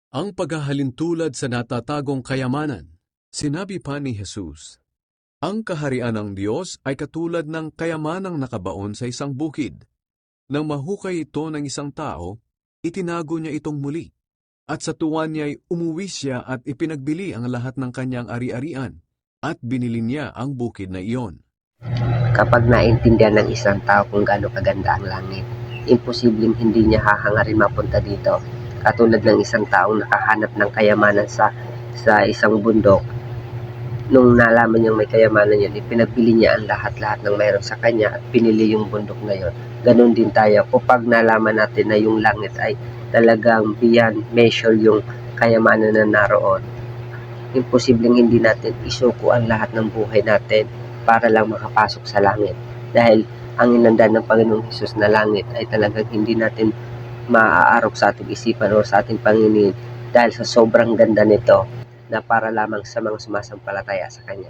Ang paghahalintulad sa natatagong kayamanan. Sinabi pa ni Jesus, ang kaharian ng Diyos ay katulad ng kayamanang nakabaon sa isang bukid. Nang mahukay ito ng isang tao, itinago niya itong muli. At sa tuwa niya'y umuwi siya at ipinagbili ang lahat ng kanyang ari-arian, at binili niya ang bukid na iyon. Kapag naintindihan ng isang tao kung gaano kaganda ang langit, imposibleng hindi niya hahangarin mapunta dito. Katulad ng isang taong nakahanap ng kayamanan sa isang bundok. Nung nalaman niyang may kayamanan yun, ipinagbili niya ang lahat-lahat ng mayroon sa kanya at pinili yung bundok na yun. Ganon din tayo. Kapag nalaman natin na yung langit ay talagang beyond measure yung kayamanan na naroon, imposibleng hindi natin isuko ang lahat ng buhay natin para lang makapasok sa langit. Dahil ang inandan ng Panginoong Hesus na langit ay talagang hindi natin maaarok sa ating isipan o sa ating Panginoon dahil sa sobrang ganda nito na para lamang sa mga sumasampalataya sa Kanya.